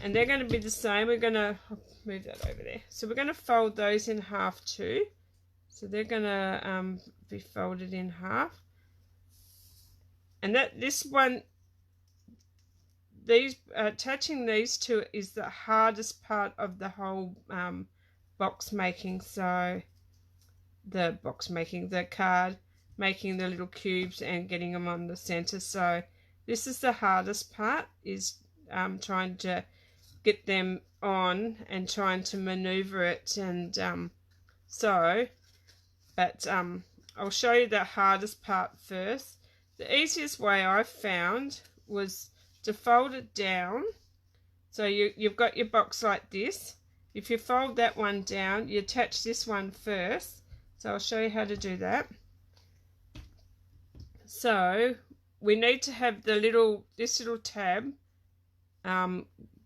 and they're going to be the same. We're going to move that over there. So we're going to fold those in half too. So they're going to be folded in half. And this one, attaching these two is the hardest part of the whole box making. So the card making the little cubes and getting them on the center. So this is the hardest part, is trying to get them on and trying to maneuver it. And but I'll show you the hardest part first. The easiest way I found was to fold it down. So you've got your box like this. If you fold that one down, you attach this one first. So I'll show you how to do that. So we need to have this little tab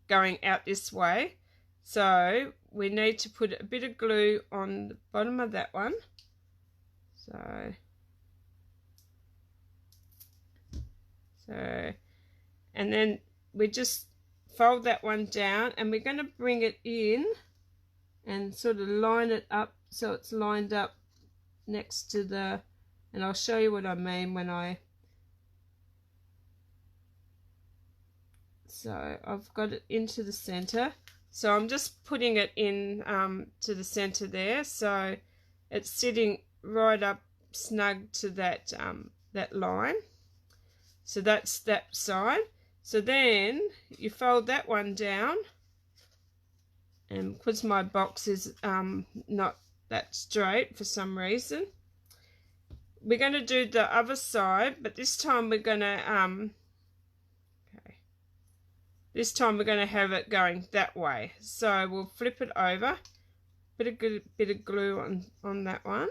going out this way. So we need to put a bit of glue on the bottom of that one. And then we just fold that one down, and we're going to bring it in and sort of line it up so it's lined up next to the, and I'll show you what I mean when so I've got it into the center. So I'm just putting it in to the center there, so it's sitting right up snug to that that line. So that's that side. So then you fold that one down, and because my box is not that straight for some reason, we're going to do the other side, but this time we're going to this time we're going to have it going that way. So we'll flip it over, bit of glue on that one.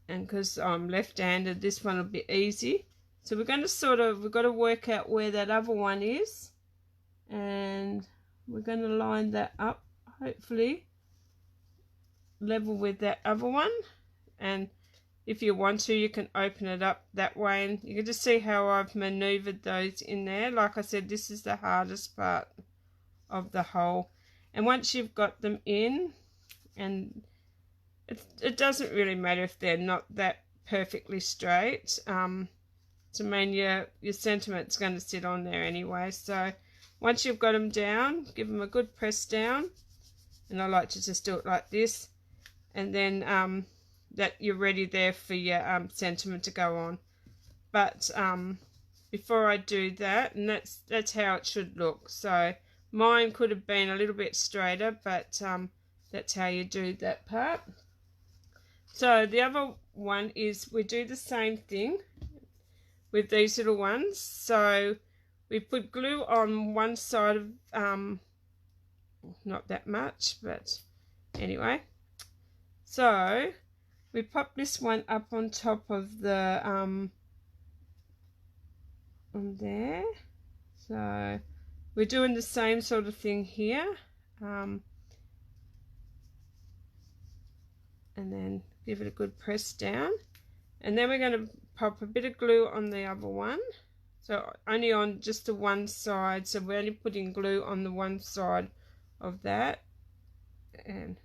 And because I'm left-handed, this one will be easy. So we're going to we've got to work out where that other one is. And we're going to line that up, hopefully level with that other one. And if you want to, you can open it up that way. And you can just see how I've maneuvered those in there. Like I said, this is the hardest part of the hole. And once you've got them in, and it doesn't really matter if they're not that perfectly straight. So mean your sentiment's going to sit on there anyway. So once you've got them down, give them a good press down. And I like to just do it like this. And then that you're ready there for your sentiment to go on. But before I do that, and that's how it should look. So mine could have been a little bit straighter, but that's how you do that part. So the other one is we do the same thing with these little ones. So we put glue on one side of, not that much, but anyway. So we pop this one up on top of the, on there. So we're doing the same sort of thing here. And then give it a good press down. And then we're going to pop a bit of glue on the other one. So only on just the one side. So we're only putting glue on the one side of that. And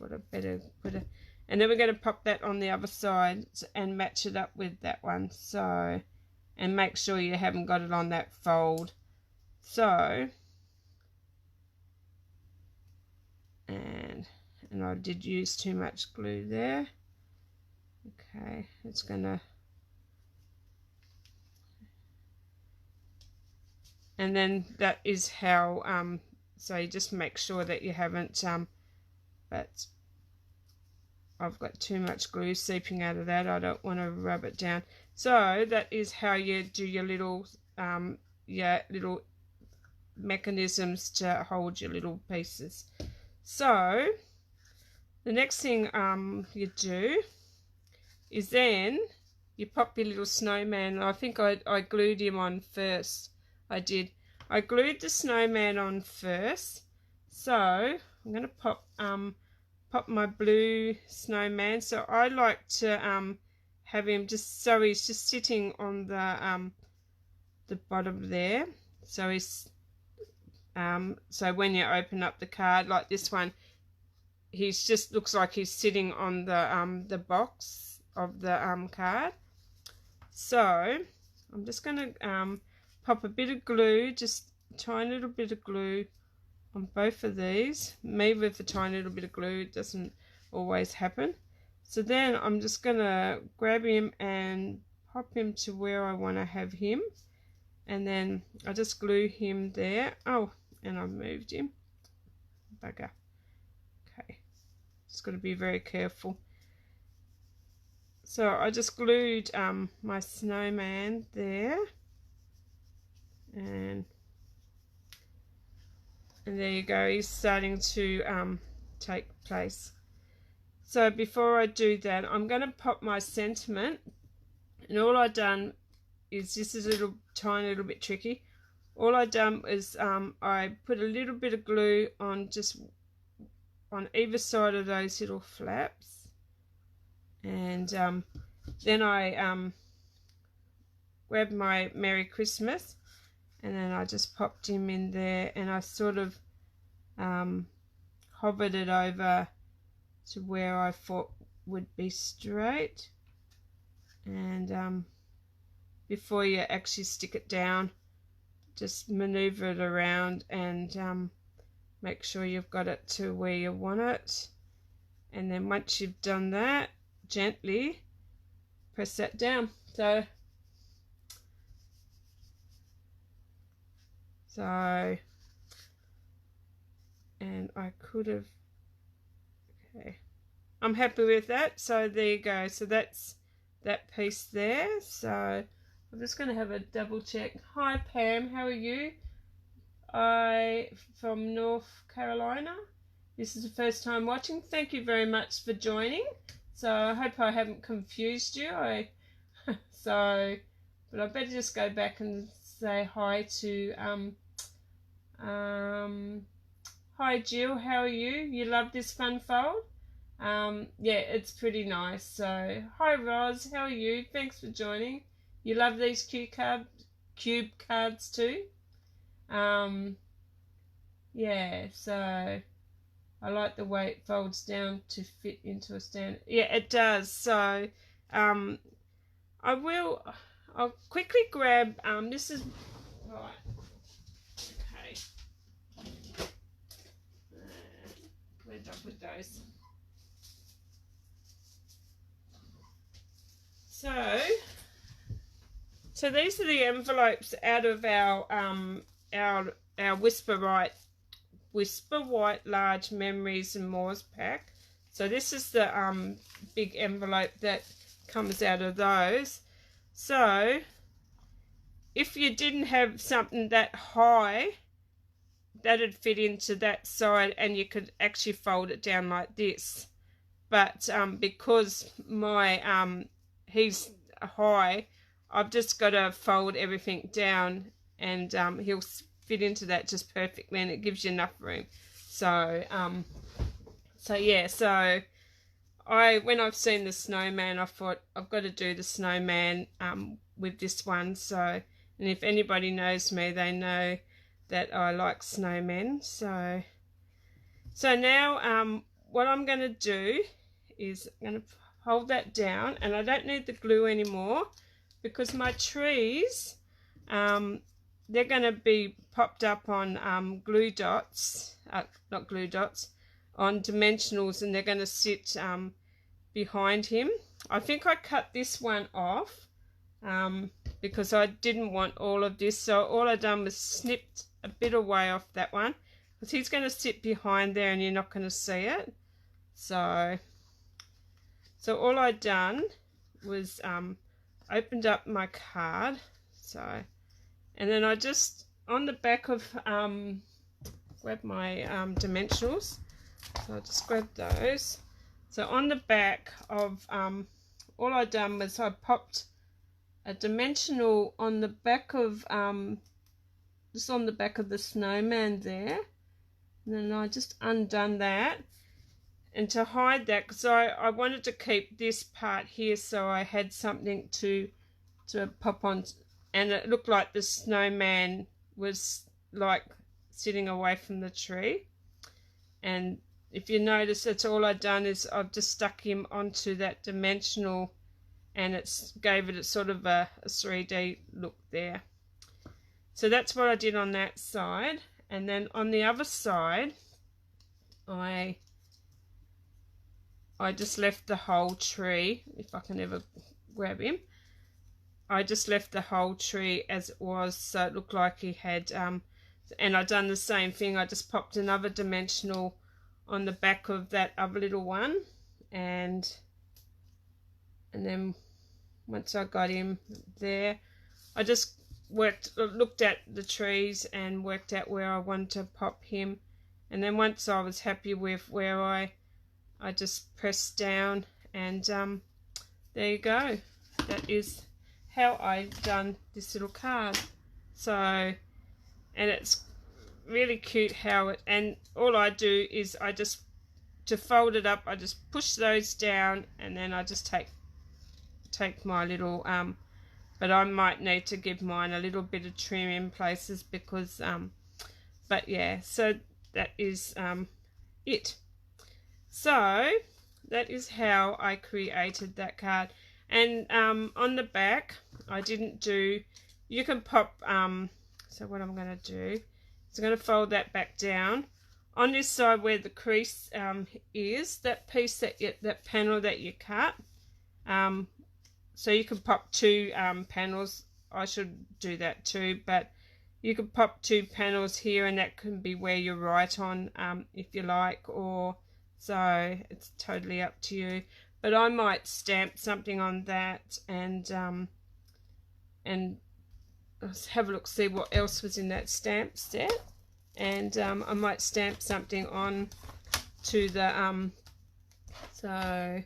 and then we're going to pop that on the other side and match it up with that one. So, and make sure you haven't got it on that fold. So, and I did use too much glue there. Okay, it's gonna, and then that is how so you just make sure that you haven't but I've got too much glue seeping out of that. I don't want to rub it down. So that is how you do your little little mechanisms to hold your little pieces. So the next thing you do is then you pop your little snowman. I think I glued him on first. I glued the snowman on first. So I'm going to pop my blue snowman. So I like to have him just so he's just sitting on the bottom there. So he's so when you open up the card like this one, he's just looks like he's sitting on the box of the card. So I'm just going to pop a bit of glue, just a tiny little bit of glue on both of these. Me with a tiny little bit of glue, it doesn't always happen. So then I'm just going to grab him and pop him to where I want to have him. And then I just glue him there. Oh, and I moved him. Bugger. Okay. Just got to be very careful. So I just glued my snowman there. And there you go, he's starting to take place. So before I do that, I'm going to pop my sentiment, and all I've done is this is a little tiny little bit tricky. All I done is I put a little bit of glue on just on either side of those little flaps, and then I grabbed my Merry Christmas, and then I just popped him in there, and I sort of hovered it over to where I thought would be straight, and before you actually stick it down, just maneuver it around and make sure you've got it to where you want it. And then once you've done that, gently press that down. So and I could have, okay, I'm happy with that. So there you go. So that's that piece there. So I'm just going to have a double check. Hi Pam, how are you? I from North Carolina. This is the first time watching. Thank you very much for joining. So I hope I haven't confused you. But I better just go back and say hi to hi Jill, how are you? You love this fun fold? Yeah, it's pretty nice. So hi Roz, how are you? Thanks for joining. You love these cube cards too? Yeah, so I like the way it folds down to fit into a stand. Yeah, it does. So I'll quickly grab this is right. Okay. Where did I put those? So these are the envelopes out of our Whisper White Large Memories and More's pack. So this is the big envelope that comes out of those. So if you didn't have something that high, that'd fit into that side, and you could actually fold it down like this. But because my he's high, I've just got to fold everything down, and he'll fit into that just perfectly, and it gives you enough room. So yeah, so when I've seen the snowman, I thought I've got to do the snowman with this one. So, and if anybody knows me, they know that I like snowmen. So now what I'm going to do is I'm going to hold that down, and I don't need the glue anymore because my trees they're going to be popped up on glue dots, not glue dots, on dimensionals, and they're going to sit behind him. I think I cut this one off because I didn't want all of this, so all I done was snipped a bit away off that one, because he's going to sit behind there and you're not going to see it. So all I done was opened up my card, and then I just on the back of grab my dimensionals, so I just grabbed those. So on the back of all I done was I popped a dimensional on the back of just on the back of the snowman there, and then I just undone that. And to hide that, because I wanted to keep this part here so I had something to pop on, and it looked like the snowman was like sitting away from the tree. And if you notice, that's all I've done is I've just stuck him onto that dimensional, and it's gave it a sort of a 3D look there. So that's what I did on that side. And then on the other side, I just left the whole tree, if I can ever grab him. I just left the whole tree as it was, so it looked like he had, and I done the same thing. I just popped another dimensional on the back of that other little one, and then once I got him there, I just looked at the trees and worked out where I wanted to pop him. And then once I was happy with where I just pressed down, and there you go. That is how I've done this little card. So, and it's really cute how it, and all I do is I just, to fold it up, I just push those down, and then I just take my little, but I might need to give mine a little bit of trim in places because, but yeah, so that is it. So that is how I created that card. And on the back, I didn't do, you can pop, so what I'm going to do is I'm going to fold that back down. On this side where the crease is, that piece, that panel that you cut, so you can pop two panels. I should do that too, but you can pop two panels here, and that can be where you write on if you like, or so it's totally up to you. But I might stamp something on that, and let's have a look, see what else was in that stamp set, and I might stamp something on to the so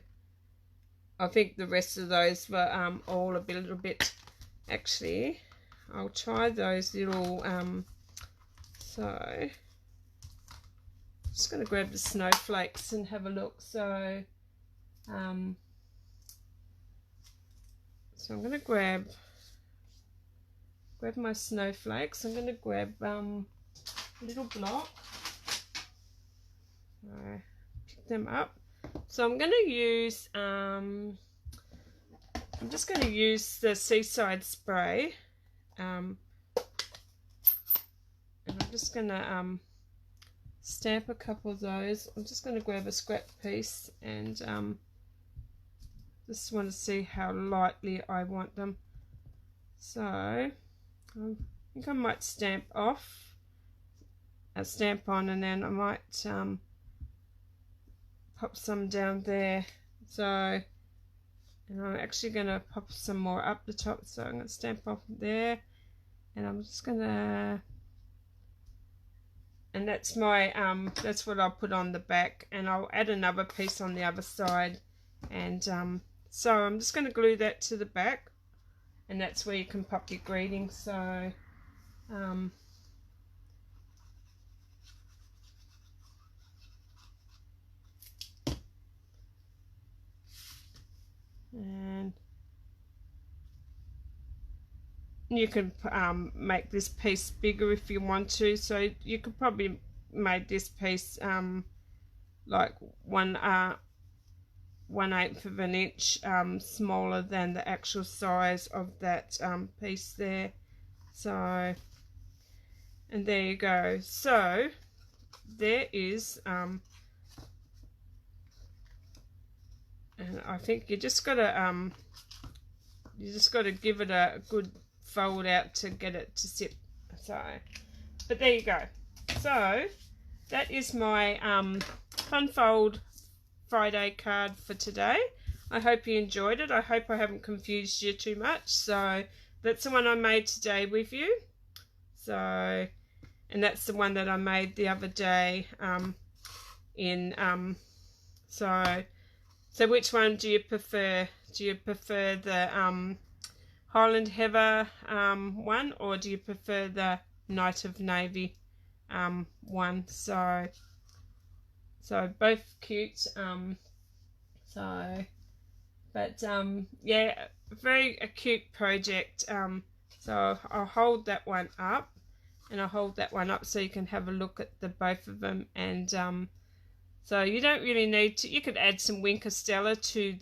I think the rest of those were all a little bit, actually I'll try those little so I'm just going to grab the snowflakes and have a look. So so I'm going to grab my snowflakes. I'm going to grab a little block, pick them up. So I'm going to use I'm just going to use the Seaside spray, and I'm just going to stamp a couple of those. I'm just going to grab a scrap piece and just want to see how lightly I want them. So I think I might stamp on, and then I might pop some down there. So, and I'm actually going to pop some more up the top, so I'm going to stamp off there, and I'm just going to, and that's my that's what I'll put on the back, and I'll add another piece on the other side, and so I'm just going to glue that to the back, and that's where you can pop your greetings. So and you can make this piece bigger if you want to, so you could probably make this piece like 1/8 of an inch smaller than the actual size of that piece there. So, and there you go. So there is and I think you just gotta give it a good fold out to get it to sit. So, but there you go. So that is my Fun Fold Friday card for today. I hope you enjoyed it. I hope I haven't confused you too much. So that's the one I made today with you. So, and that's the one that I made the other day so which one do you prefer? Do you prefer the Highland Heather one, or do you prefer the Night of Navy one? So both cute. Yeah, very a cute project. So I'll hold that one up, and I'll hold that one up so you can have a look at the both of them. And so you don't really need to, you could add some Wink of Stella to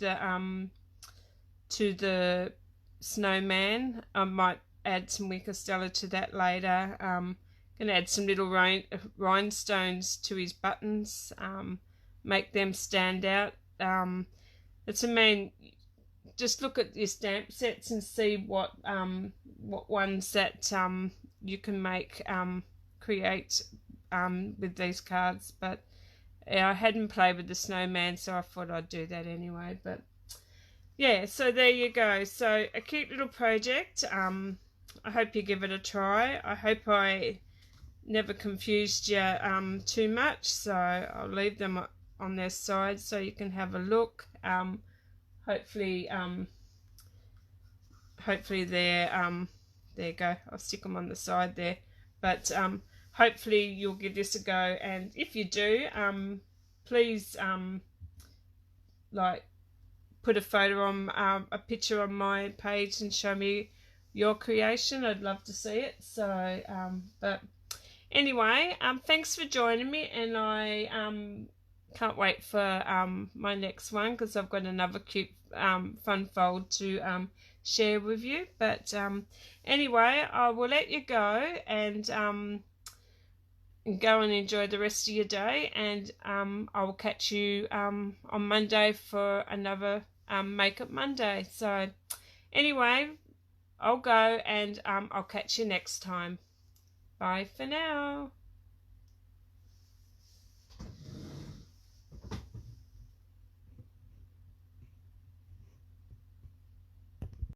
the snowman. I might add some Wink of Stella to that later. Gonna add some little rhinestones to his buttons, make them stand out. It's a main, just look at your stamp sets and see what ones that you can make, create with these cards. But I hadn't played with the snowman, so I thought I'd do that anyway. But yeah, so there you go. So a cute little project. I hope you give it a try. I hope I never confused you too much. So I'll leave them on their side so you can have a look. Hopefully hopefully they're there you go, I'll stick them on the side there, but hopefully you'll give this a go, and if you do, please like put a photo on a picture on my page and show me your creation. I'd love to see it. So but anyway, thanks for joining me, and I can't wait for my next one, because I've got another cute fun fold to share with you. But anyway, I will let you go and go and enjoy the rest of your day, and I will catch you on Monday for another Makeup Monday. So anyway, I'll go, and I'll catch you next time. Bye for now.